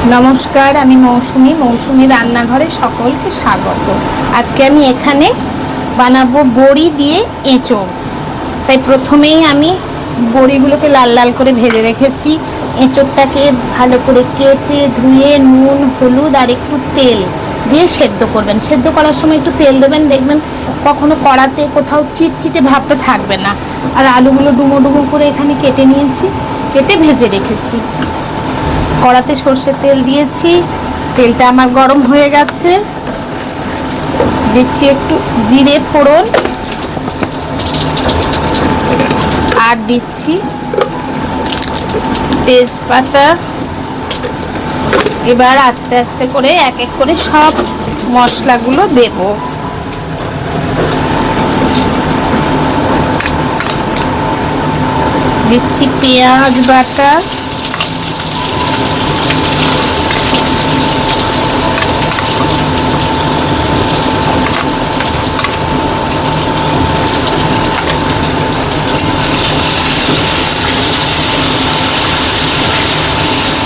নমস্কার, আমি মৌসুমি রান্নাঘরে সকলকে স্বাগত। আজকে আমি এখানে বানাবো বড়ি দিয়ে এঁচোড়। তাই প্রথমেই আমি বড়িগুলোকে লাল লাল করে ভেজে রেখেছি। এঁচোড়টাকে ভালো করে কেটে ধুয়ে নুন হলুদ আর একটু তেল দিয়ে সেদ্ধ করবেন। সেদ্ধ করার সময় একটু তেল দেবেন, দেখবেন কখনো কড়াতে কোথাও চিটচিটে ভাবটা থাকবে না। আর আলুগুলো ডুমো ডুমো করে এখানে কেটে নিয়েছি, কেটে ভেজে রেখেছি। কড়াতে সর্ষের তেল দিয়েছি, তেলটা আমার গরম হয়ে গেছে। দিচ্ছি একটু জিরে ফোড়ন আর দিচ্ছি তেজপাতা। এবার আস্তে আস্তে করে এক এক করে সব মশলাগুলো দেব। দিচ্ছি পেঁয়াজ বাটা,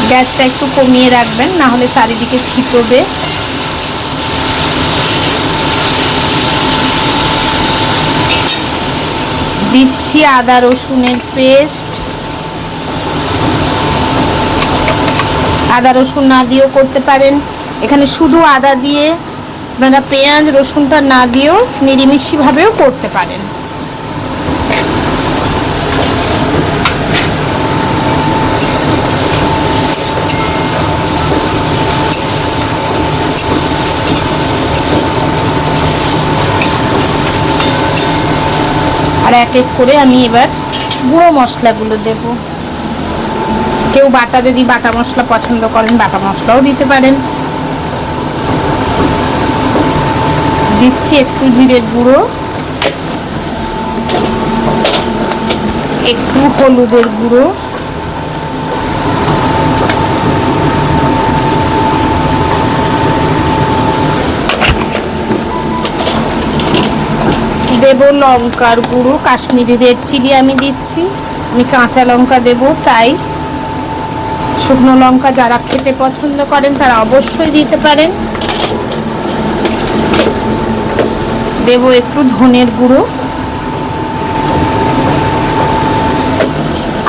গ্যাসটা একটু কমিয়ে রাখবেন, না হলে চারিদিকে ছিটবে। দিচ্ছি আদা রসুনের পেস্ট। আদা রসুন না দিয়েও করতে পারেন, এখানে শুধু আদা দিয়ে আপনারা পেঁয়াজ রসুনটা না দিয়েও নিরামিষভাবেও করতে পারেন। আর এক এক করে আমি এবার গুঁড়ো মশলাগুলো দেব। কেউ বাটা যদি বাটা মশলা পছন্দ করেন বাটা মশলাও দিতে পারেন। দিচ্ছি একটু জিরের গুঁড়ো, একটু হলুদের গুঁড়ো, দেব লঙ্কার গুঁড়ো, কাশ্মীরি রেড চিলি আমি দিচ্ছি। আমি কাঁচা লঙ্কা দেব, তাই শুকনো লঙ্কা যারা খেতে পছন্দ করেন তারা অবশ্যই দিতে পারেন। দেব একটু ধনের গুঁড়ো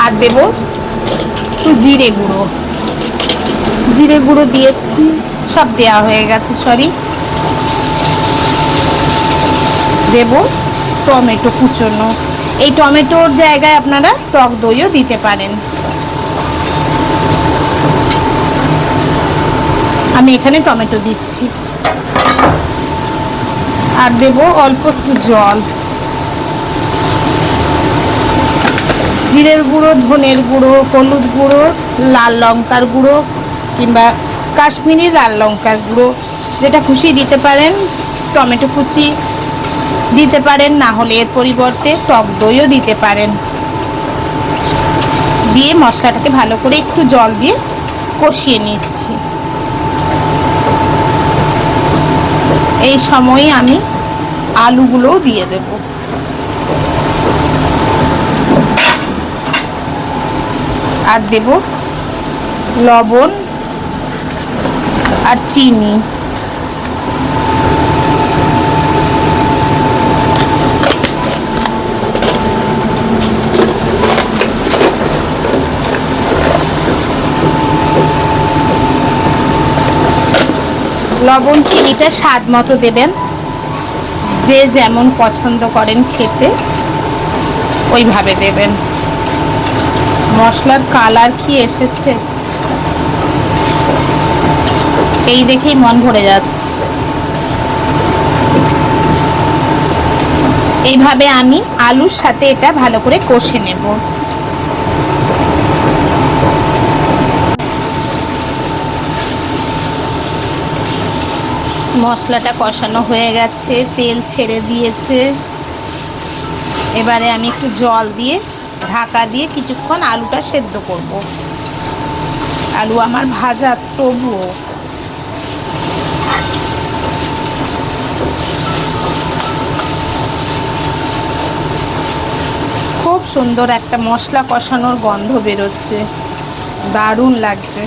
আর দেব একটু জিরে গুঁড়ো। জিরে গুঁড়ো দিয়েছি, সব দেওয়া হয়ে গেছে, সরি। দেব টমেটো কুচোনো। এই টমেটোর জায়গায় আপনারা টক দইও দিতে পারেন। আমি এখানে টমেটো দিচ্ছি। আর দেব অল্প একটু জল। জিরের গুঁড়ো, ধনের গুঁড়ো, হলুদ গুঁড়ো, লাল লঙ্কার গুঁড়ো কিংবা কাশ্মীরি লাল লঙ্কার গুঁড়ো যেটা খুশি দিতে পারেন। টমেটো কুচি দিতে পারেন, না হলে এর পরিবর্তে টক দইও দিতে পারেন। দিয়ে মশলাটাকে ভালো করে একটু জল দিয়ে কষিয়ে নিচ্ছি। এই সময়ে আমি আলুগুলোও দিয়ে দেব। আর দেব লবণ আর চিনি। লবণ চিনিটা স্বাদ মতো দেবেন, যে যেমন পছন্দ করেন খেতে ওইভাবে দেবেন। মশলার কালার কি এসেছে এই দেখেই মন ভরে যাচ্ছে। এইভাবে আমি আলুর সাথে এটা ভালো করে কষে নেব। মশলাটা কষানো হয়ে গেছে, তেল ছেড়ে দিয়েছে। এবারে আমি একটু জল দিয়ে ঢাকা দিয়ে কিছুক্ষণ আলুটা সেদ্ধ করব। আলু আমার ভাজা, তবুও খুব সুন্দর একটা মশলা কষানোর গন্ধ বেরোচ্ছে, দারুণ লাগছে।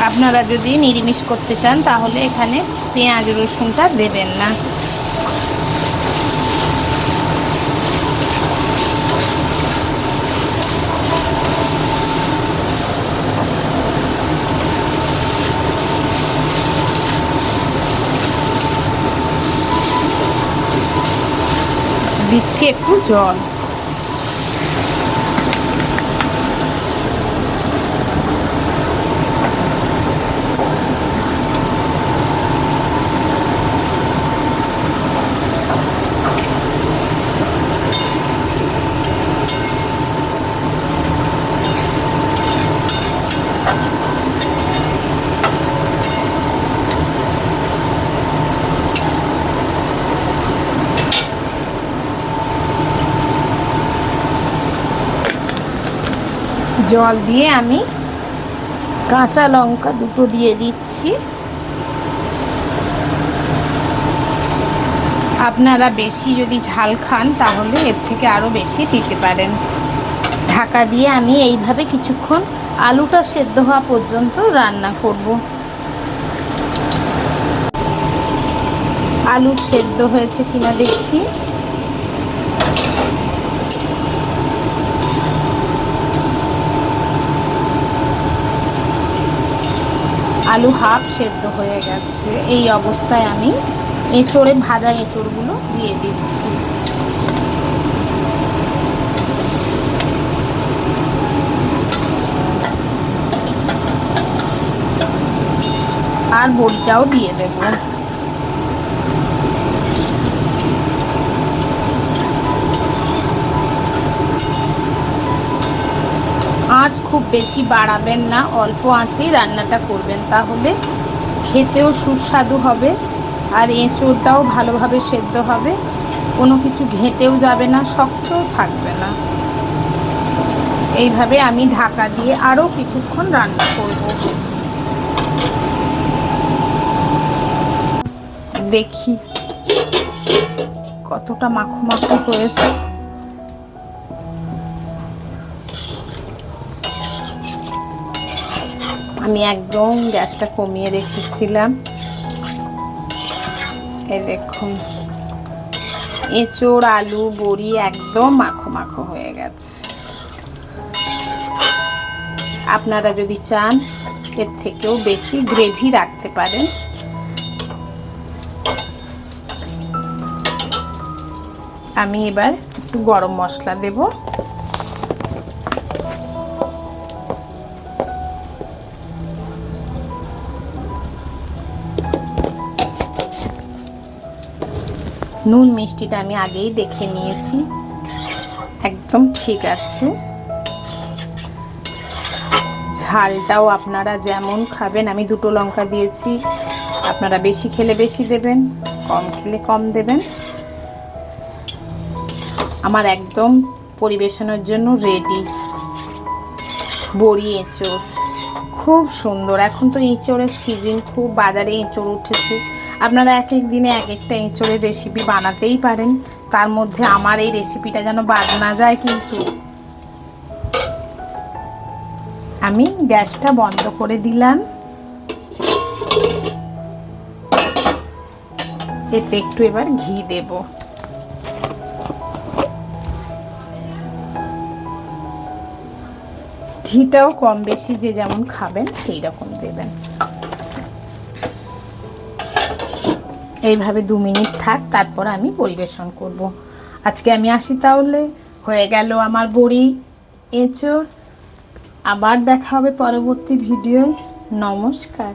আপনারা যদি নিরামিষ করতে চান তাহলে এখানে পেঁয়াজ রসুনটা দেবেন না। দিচ্ছি একটু জল। জল দিয়ে আমি কাঁচা লঙ্কা দুটো দিয়ে দিচ্ছি। আপনারা বেশি যদি ঝাল খান তাহলে এর থেকে আরও বেশি দিতে পারেন। ঢাকা দিয়ে আমি এইভাবে কিছুক্ষণ আলুটা সেদ্ধ হওয়া পর্যন্ত রান্না করব। আলু সেদ্ধ হয়েছে কিনা দেখি। আলু হাফ সেদ্ধ হয়ে গেছে। এই অবস্থায় আমি এঁচোড়ে ভাজা এঁচোড়গুলো দিয়ে দিচ্ছি। আর বড়িটাও দিয়ে দেব। আঁচ খুব বেশি বাড়াবেন না, অল্প আঁচেই রান্নাটা করবেন, তাহলে খেতেও সুস্বাদু হবে আর এঁচোড়টাও ভালোভাবে সেদ্ধ হবে, কোনো কিছু ঘেঁটেও যাবে না, শক্তও থাকবে না। এইভাবে আমি ঢাকা দিয়ে আরও কিছুক্ষণ রান্না করব। দেখি কতটা মাখো মাখো হয়েছে। আমি একদম গ্যাসটা কমিয়ে রেখেছিলাম। এই দেখুন এঁচোড় আলু বড়ি একদম মাখো মাখো হয়ে গেছে। আপনারা যদি চান এর থেকেও বেশি গ্রেভি রাখতে পারেন। আমি এবার একটু গরম মশলা দেব। নুন মিষ্টিটা আমি আগেই দেখে নিয়েছি, একদম ঠিক আছে। ঝালটাও আপনারা যেমন খাবেন, আমি দুটো লঙ্কা দিয়েছি, আপনারা বেশি খেলে বেশি দেবেন, কম খেলে কম দেবেন। আমার একদম পরিবেশনের জন্য রেডি বড়ি এঁচোড়। খুব সুন্দর। এখন তো এঁচোড়ের সিজন, খুব বাজারে এঁচোড় উঠেছে। আপনারা এক এক দিনে এক একটা এঁচোড়ের রেসিপি বানাতেই পারেন, তার মধ্যে আমার এই রেসিপিটা যেন বাদ না যায়। কিন্তু আমি গ্যাসটা বন্ধ করে দিলাম। এতে একটু এবার ঘি দেব। ঘিটাও কম বেশি যে যেমন খাবেন সেই রকম দেবেন। এইভাবে 2 মিনিট থাক, তারপর আমি পরিবেশন করব। আজকে আমি আসি তাহলে। হয়ে গেল আমার বড়ি এঁচোড়। আবার দেখা হবে পরবর্তী ভিডিওয়। নমস্কার।